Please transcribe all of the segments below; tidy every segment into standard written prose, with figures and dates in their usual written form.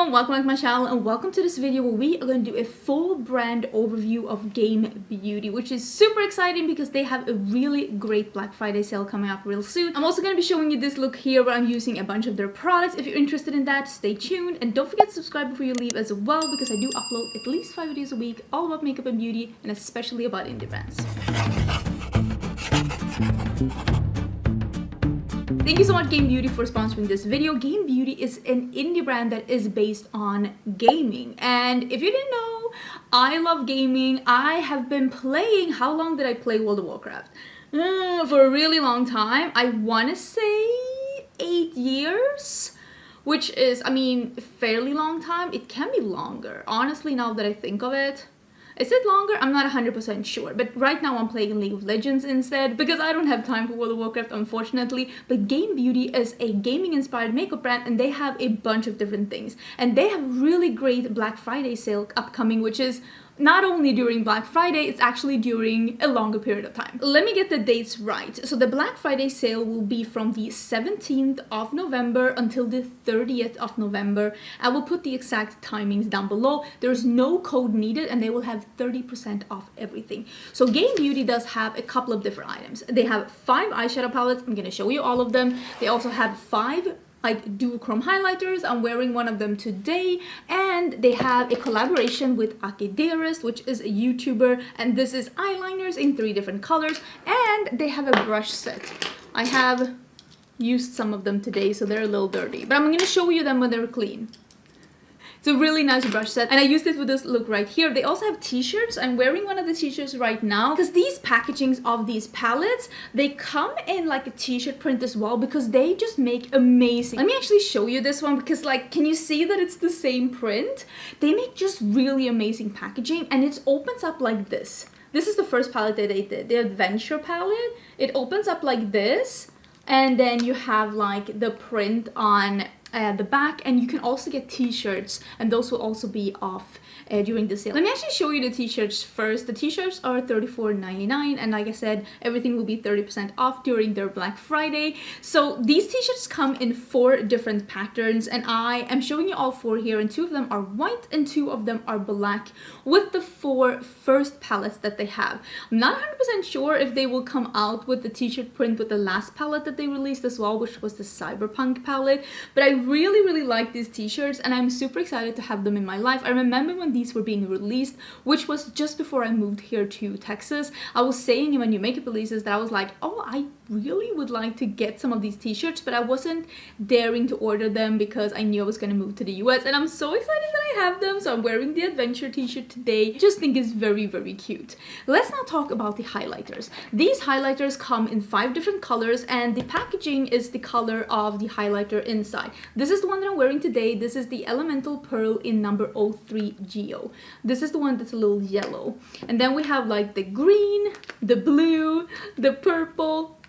everyone, welcome back to my channel and welcome to this video where we are going to do a full brand overview of Game Beauty, which is super exciting because they have a really great Black Friday sale coming up real soon. I'm also going to be showing you this look here where I'm using a bunch of their products. If you're interested in that, stay tuned and don't forget to subscribe before you leave as well, because I do upload at least 5 videos a week all about makeup and beauty and especially about indie brands. Thank you so much Game Beauty for sponsoring this video. Game Beauty is an indie brand that is based on gaming, and if you didn't know, I love gaming. I have been playing, how long did I play World of Warcraft? For a really long time. I want to say 8 years, which is, I mean, a fairly long time. It can be longer, honestly, now that I think of it. Is it longer? I'm not 100% sure, but right now I'm playing League of Legends instead because I don't have time for World of Warcraft, unfortunately. But Game Beauty is a gaming-inspired makeup brand and they have a bunch of different things. And they have really great Black Friday sale upcoming, which is not only during Black Friday, it's actually during a longer period of time. Let me get the dates right. So the Black Friday sale will be from the 17th of November until the 30th of November. I will put the exact timings down below. There's no code needed and they will have 30% off everything. So Game Beauty does have a couple of different items. They have 5 eyeshadow palettes. I'm gonna show you all of them. They also have 5 like duochrome highlighters. I'm wearing one of them today, and they have a collaboration with Dearest, which is a YouTuber, and this is eyeliners in 3 different colors, and they have a brush set. I have used some of them today, so they're a little dirty, but I'm gonna show you them when they're clean. It's a really nice brush set, and I used it with this look right here. They also have t-shirts. I'm wearing one of the t-shirts right now because these packagings of these palettes, they come in like a t-shirt print as well because they just make amazing. Let me actually show you this one because, like, can you see that it's the same print? They make just really amazing packaging, and it opens up like this. This is the first palette that they did, the Adventure palette. It opens up like this, and then you have like the print on the back, and you can also get t-shirts, and those will also be off during the sale. Let me actually show you the t-shirts first. The t-shirts are $34.99, and like I said, everything will be 30% off during their Black Friday. So these t-shirts come in 4 different patterns, and I am showing you all 4 here, and 2 of them are white and 2 of them are black with the 4 first palettes that they have. I'm not 100% sure if they will come out with the t-shirt print with the last palette that they released as well, which was the Cyberpunk palette, but I really like these t-shirts and I'm super excited to have them in my life. I remember when these were being released, which was just before I moved here to Texas. I was saying in my new makeup releases that I was like, oh, I really would like to get some of these t-shirts, but I wasn't daring to order them because I knew I was going to move to the US, and I'm so excited that I have them. So I'm wearing the Adventure t-shirt today. I just think it's very cute. Let's now talk about the highlighters. These highlighters come in 5 different colors, and the packaging is the color of the highlighter inside. This is the one that I'm wearing today. This is the Elemental Pearl in number 03 Geo. This is the one that's a little yellow. And then we have like the green, the blue, the purple,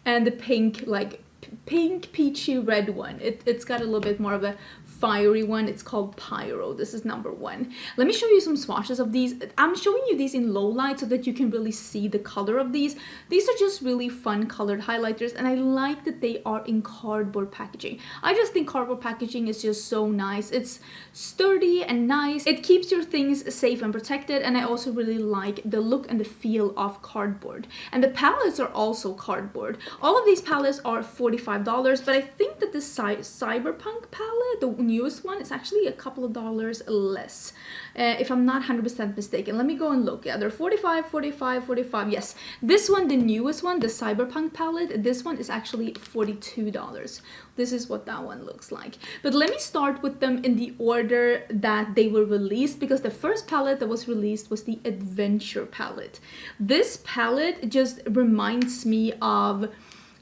and the pink, like pink peachy red one. It's got a little bit more of a fiery one. It's called Pyro. This is number 1. Let me show you some swatches of these. I'm showing you these in low light so that you can really see the color of these. These are just really fun colored highlighters, and I like that they are in cardboard packaging. I just think cardboard packaging is just so nice. It's sturdy and nice. It keeps your things safe and protected, and I also really like the look and the feel of cardboard. And the palettes are also cardboard. All of these palettes are $45, but I think that the Cyberpunk palette, the newest one, is actually a couple of dollars less, if I'm not 100% mistaken. Let me go and look. Yeah, they're 45, 45, 45. Yes, this one, the newest one, the Cyberpunk palette, this one is actually $42. This is what that one looks like. But let me start with them in the order that they were released, because the first palette that was released was the Adventure palette. This palette just reminds me of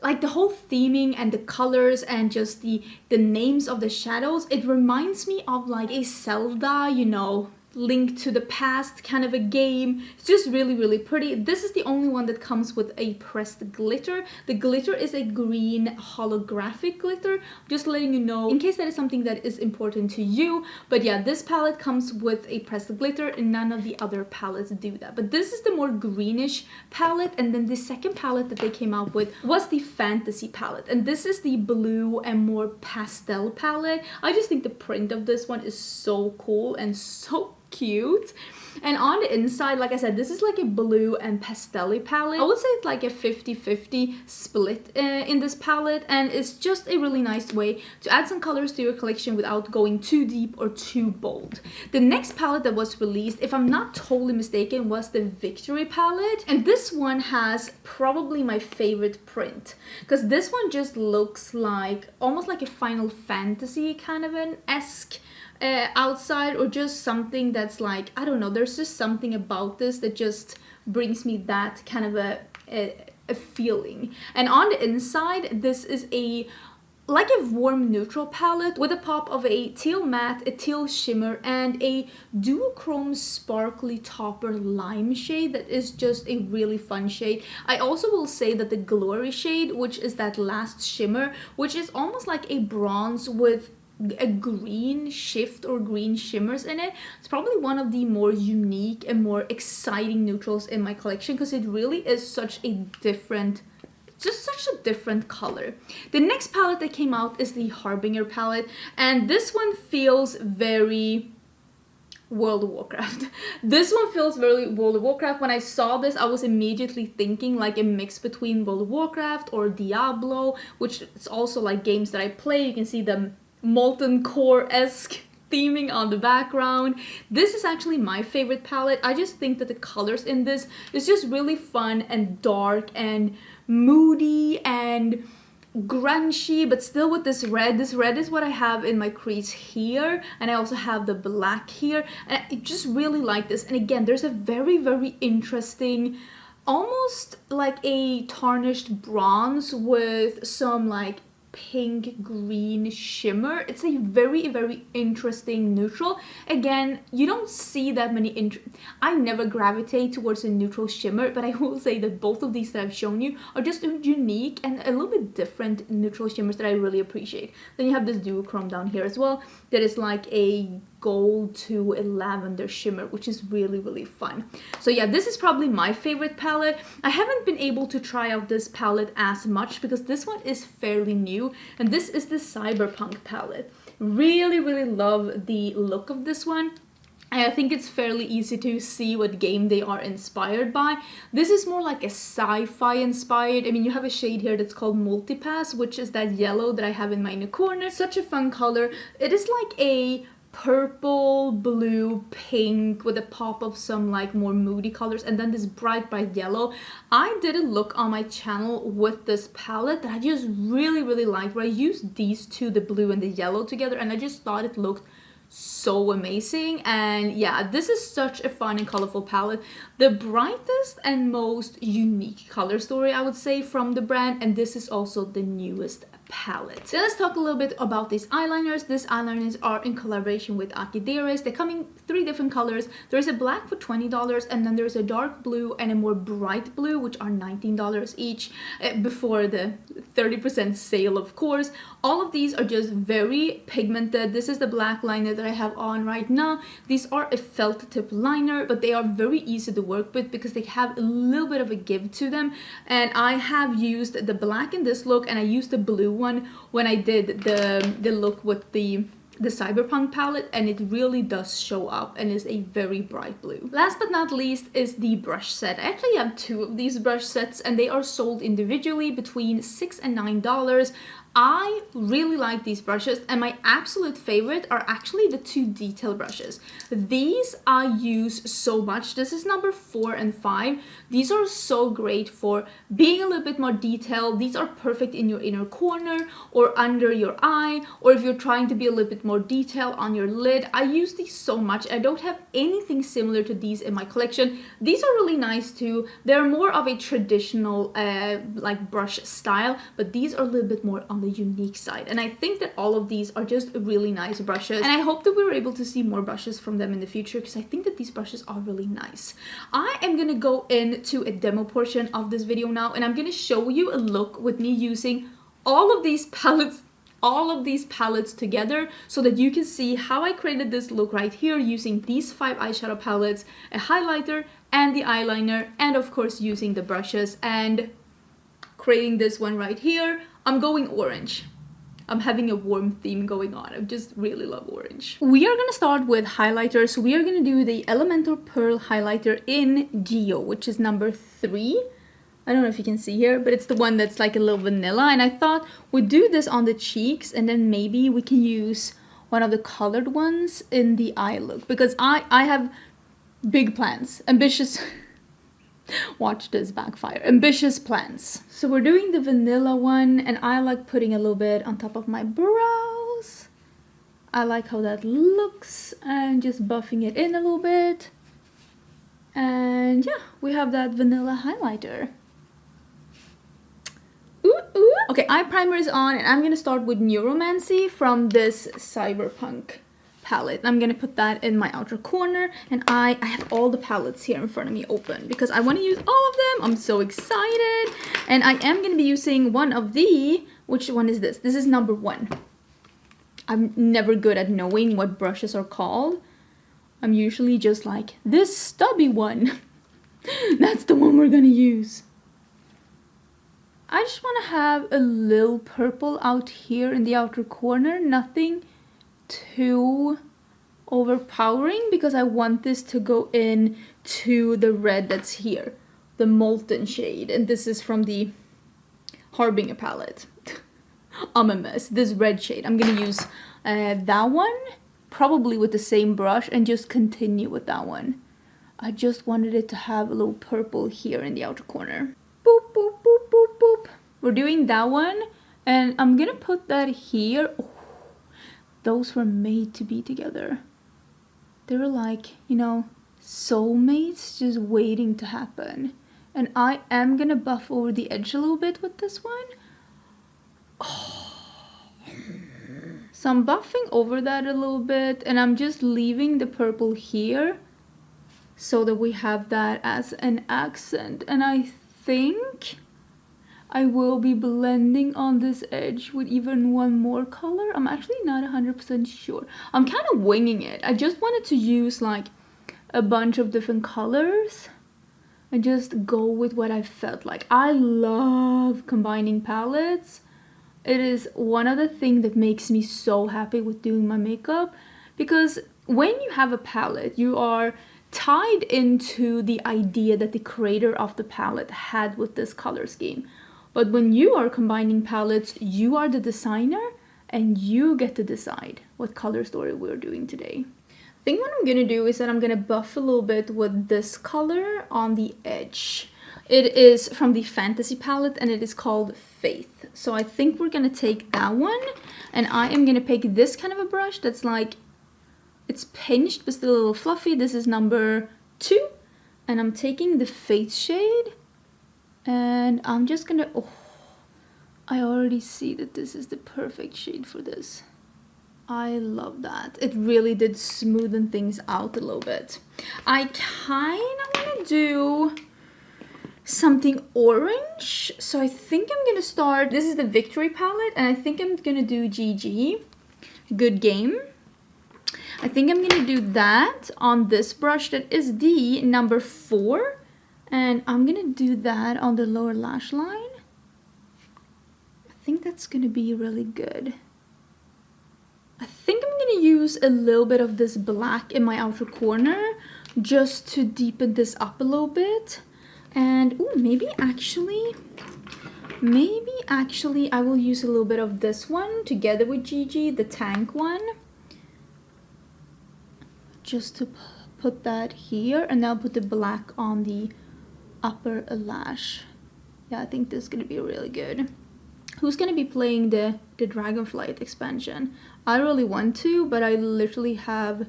like the whole theming and the colors and just the names of the shadows. It reminds me of like a Zelda, you know, Link to the Past kind of a game. It's just really, really pretty. This is the only one that comes with a pressed glitter. The glitter is a green holographic glitter. Just letting you know in case that is something that is important to you. But yeah, this palette comes with a pressed glitter and none of the other palettes do that. But this is the more greenish palette, and then the second palette that they came out with was the Fantasy palette, and this is the blue and more pastel palette. I just think the print of this one is so cool and so cute. And on the inside, like I said, this is like a blue and pastel palette. I would say it's like a 50-50 split in this palette, and it's just a really nice way to add some colors to your collection without going too deep or too bold. The next palette that was released, if I'm not totally mistaken, was the Victory palette, and this one has probably my favorite print because this one just looks like almost like a Final Fantasy kind of an esque outside, or just something that's like, I don't know, there's just something about this that just brings me that kind of a feeling. And on the inside, this is like a warm neutral palette with a pop of a teal matte, a teal shimmer, and a duochrome sparkly topper lime shade that is just a really fun shade. I also will say that the Glory shade, which is that last shimmer, which is almost like a bronze with a green shift or green shimmers in it, it's probably one of the more unique and more exciting neutrals in my collection because it really is such a different, just such a different color. The next palette that came out is the Harbinger palette, and this one feels very World of Warcraft. This one feels very World of Warcraft. When I saw this, I was immediately thinking like a mix between World of Warcraft or Diablo, which is also like games that I play. You can see the Molten Core-esque theming on the background. This is actually my favorite palette. I just think that the colors in this is just really fun and dark and moody and grungy, but still with this red. This red is what I have in my crease here, and I also have the black here, and I just really like this. And again, there's a very, very interesting, almost like a tarnished bronze with some like pink green shimmer. It's a very, very interesting neutral. Again, you don't see that many I never gravitate towards a neutral shimmer, but I will say that both of these that I've shown you are just unique and a little bit different neutral shimmers that I really appreciate. Then you have this duochrome down here as well that is like a gold to a lavender shimmer, which is really, really fun. So yeah, this is probably my favorite palette. I haven't been able to try out this palette as much because this one is fairly new, and this is the Cyberpunk palette. Really, really love the look of this one. And I think it's fairly easy to see what game they are inspired by. This is more like a sci-fi inspired. I mean, you have a shade here that's called Multipass, which is that yellow that I have in my inner corner. Such a fun color. It is like a purple, blue, pink with a pop of some like more moody colors, and then this bright yellow. I did a look on my channel with this palette that I just really, really liked, where I used these two, the blue and the yellow together, and I just thought it looked so amazing. And yeah, this is such a fun and colorful palette. The brightest and most unique color story, I would say, from the brand, and this is also the newest palette. Then let's talk a little bit about these eyeliners. These eyeliners are in collaboration with Akideres. They come in 3 different colors. There's a black for $20, and then there's a dark blue and a more bright blue, which are $19 each, before the 30% sale, of course. All of these are just very pigmented. This is the black liner that I have on right now. These are a felt tip liner, but they are very easy to work with because they have a little bit of a give to them. And I have used the black in this look, and I used the blue one when I did the look with the Cyberpunk palette, and it really does show up and is a very bright blue. Last but not least is the brush set. I actually have 2 of these brush sets, and they are sold individually between $6 and $9. I really like these brushes, and my absolute favorite are actually the 2 detail brushes. These I use so much. This is number 4 and 5. These are so great for being a little bit more detailed. These are perfect in your inner corner or under your eye, or if you're trying to be a little bit more detailed on your lid. I use these so much. I don't have anything similar to these in my collection. These are really nice too. They're more of a traditional like brush style, but these are a little bit more on the unique side. And I think that all of these are just really nice brushes. And I hope that we're able to see more brushes from them in the future, because I think that these brushes are really nice. I am going to go into a demo portion of this video now, and I'm going to show you a look with me using all of these palettes together, so that you can see how I created this look right here using these 5 eyeshadow palettes, a highlighter and the eyeliner, and of course using the brushes, and creating this one right here. I'm going orange. I'm having a warm theme going on. I just really love orange. We are gonna start with highlighters. We are gonna do the Elemental Pearl highlighter in Geo, which is number 3. I don't know if you can see here, but it's the one that's like a little vanilla. And I thought we'd do this on the cheeks, and then maybe we can use one of the colored ones in the eye look, because I have big plans, ambitious. Watch this backfire. Ambitious plans. So we're doing the vanilla one, and I like putting a little bit on top of my brows. I like how that looks, and just buffing it in a little bit. And yeah, we have that vanilla highlighter. Ooh. Okay, eye primer is on, and I'm gonna start with Neuromancy from this Cyberpunk palette. I'm gonna put that in my outer corner, and I have all the palettes here in front of me open because I want to use all of them. I'm so excited. And I am gonna be using one of the, which one is this? This is number 1. I'm never good at knowing what brushes are called. I'm usually just like, this stubby one. That's the one we're gonna use. I just want to have a little purple out here in the outer corner, nothing too overpowering, because I want this to go in to the red that's here, the Molten shade, and this is from the Harbinger palette. I'm a mess. This red shade, I'm gonna use that one, probably with the same brush, and just continue with that one. I just wanted it to have a little purple here in the outer corner. Boop, boop, boop, boop, boop. We're doing that one, and I'm gonna put that here. Oh, those were made to be together. They were like, you know, soulmates just waiting to happen. And I am gonna buff over the edge a little bit with this one. Oh. So I'm buffing over that a little bit, and I'm just leaving the purple here so that we have that as an accent. And I think I will be blending on this edge with even one more color. I'm actually not 100% sure. I'm kind of winging it. I just wanted to use like a bunch of different colors and just go with what I felt like. I love combining palettes. It is one of the things that makes me so happy with doing my makeup, because when you have a palette, you are tied into the idea that the creator of the palette had with this color scheme. But when you are combining palettes, you are the designer, and you get to decide what color story we're doing today. I think what I'm gonna do is that I'm gonna buff a little bit with this color on the edge. It is from the Fantasy palette, and it is called Faith. So I think we're gonna take that one, and I am gonna pick this kind of a brush that's like, it's pinched but still a little fluffy. This is number 2, and I'm taking the Faith shade, and I'm just gonna, oh, I already see that this is the perfect shade for this. I love that. It really did smoothen things out a little bit. I kind of want to do something orange, so I think I'm gonna start, this is the Victory palette, and I think I'm gonna do GG, Good Game. I think I'm gonna do that on this brush that is the number 4, and I'm gonna do that on the lower lash line. I think that's gonna be really good. I think I'm gonna use a little bit of this black in my outer corner just to deepen this up a little bit. And ooh, maybe actually I will use a little bit of this one together with GG, the Tank one. Just to put that here, and I'll put the black on the upper lash. Yeah, I think this is gonna be really good. Who's gonna be playing the Dragonflight expansion? I really want to, but I literally have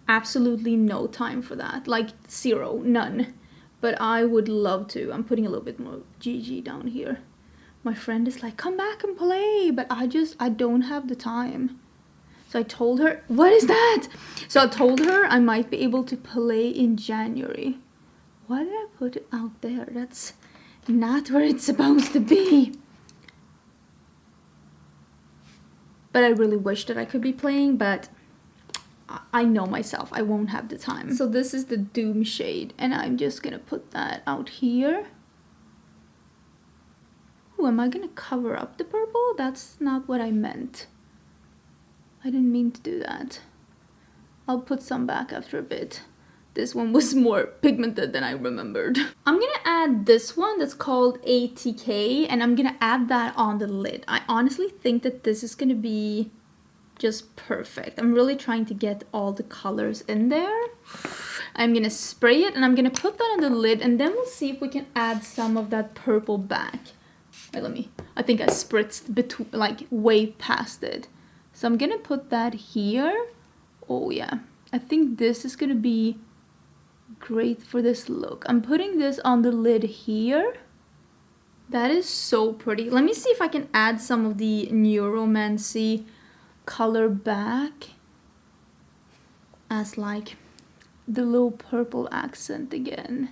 absolutely no time for that. Like 0, none. But I would love to. I'm putting a little bit more GG down here. My friend is like, come back and play, but I don't have the time. So I told her, what is that? So I told her I might be able to play in January. Why did I put it out there? That's not where it's supposed to be. But I really wish that I could be playing, but I know myself, I won't have the time. So this is the Doom shade, and I'm just gonna put that out here. Ooh, am I gonna cover up the purple? That's not what I meant. I didn't mean to do that. I'll put some back after a bit. This one was more pigmented than I remembered. I'm gonna add this one that's called ATK, and I'm gonna add that on the lid. I honestly think that this is gonna be just perfect. I'm really trying to get all the colors in there. I'm gonna spray it and I'm gonna put that on the lid, and then we'll see if we can add some of that purple back. Wait, I think I spritzed like way past it. So I'm gonna put that here. Oh yeah, I think this is gonna be great for this look. I'm putting this on the lid here. That is so pretty. Let me see if I can add some of the Neuromancy color back as like the little purple accent again,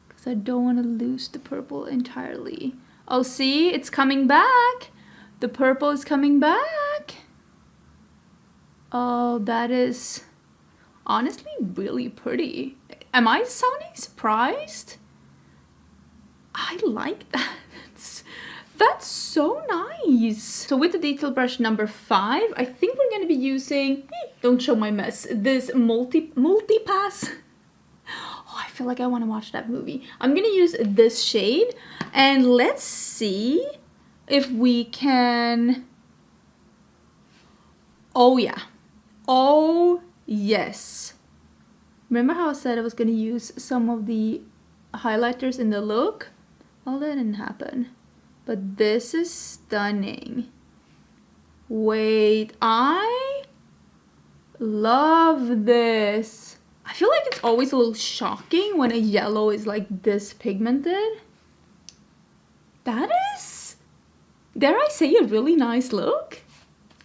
because I don't want to lose the purple entirely. Oh, see, it's coming back. The purple is coming back. Oh, that is honestly really pretty. Am I sounding surprised? I like that. That's so nice. So with the detail brush number 5, I think we're gonna be using, don't show my mess, this multipass. Oh, I feel like I want to watch that movie. I'm gonna use this shade, and let's see if we can. Oh yeah. Oh yes. Remember how I said I was gonna use some of the highlighters in the look? Well, that didn't happen. But this is stunning. Wait, I love this. I feel like it's always a little shocking when a yellow is like this pigmented. That is, dare I say, a really nice look.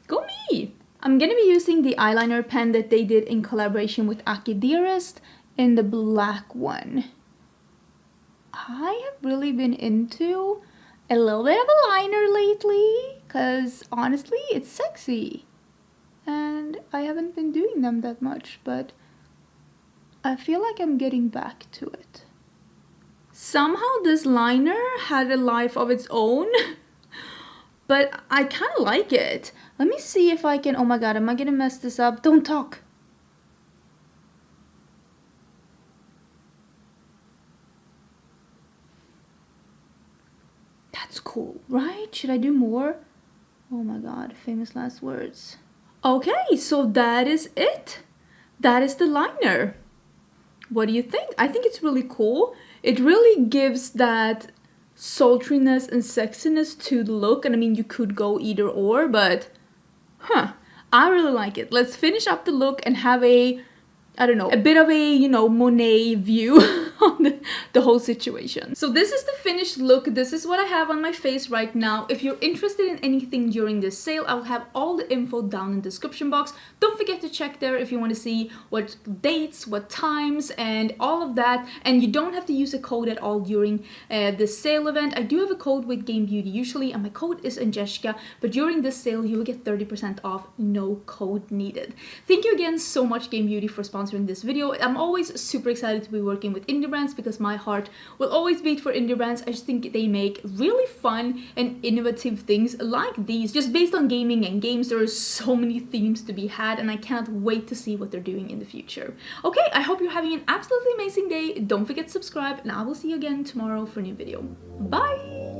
Go me. I'm gonna be using the eyeliner pen that they did in collaboration with Aki Dearest in the black one. I have really been into a little bit of a liner lately, because honestly it's sexy and I haven't been doing them that much, but I feel like I'm getting back to it. Somehow this liner had a life of its own, but I kind of like it. Let me see if I can, oh my god, am I gonna mess this up? Don't talk. That's cool, right? Should I do more? Oh my god, famous last words. Okay, so that is it. That is the liner. What do you think? I think it's really cool. It really gives that sultriness and sexiness to the look. And I mean, you could go either or, but I really like it. Let's finish up the look and have a, I don't know, a bit of a, you know, Monet view on the whole situation. So this is the finished look. This is what I have on my face right now. If you're interested in anything during this sale, I'll have all the info down in the description box. Don't forget to check there if you want to see what dates, what times, and all of that. And you don't have to use a code at all during this sale event. I do have a code with Game Beauty usually, and my code is Angelica, but during this sale you will get 30% off, no code needed. Thank you again so much, Game Beauty, for sponsoring this video. I'm always super excited to be working with indie brands because my heart will always beat for indie brands. I just think they make really fun and innovative things like these. Just based on gaming and games, there are so many themes to be had, and I cannot wait to see what they're doing in the future. Okay, I hope you're having an absolutely amazing day. Don't forget to subscribe, and I will see you again tomorrow for a new video. Bye!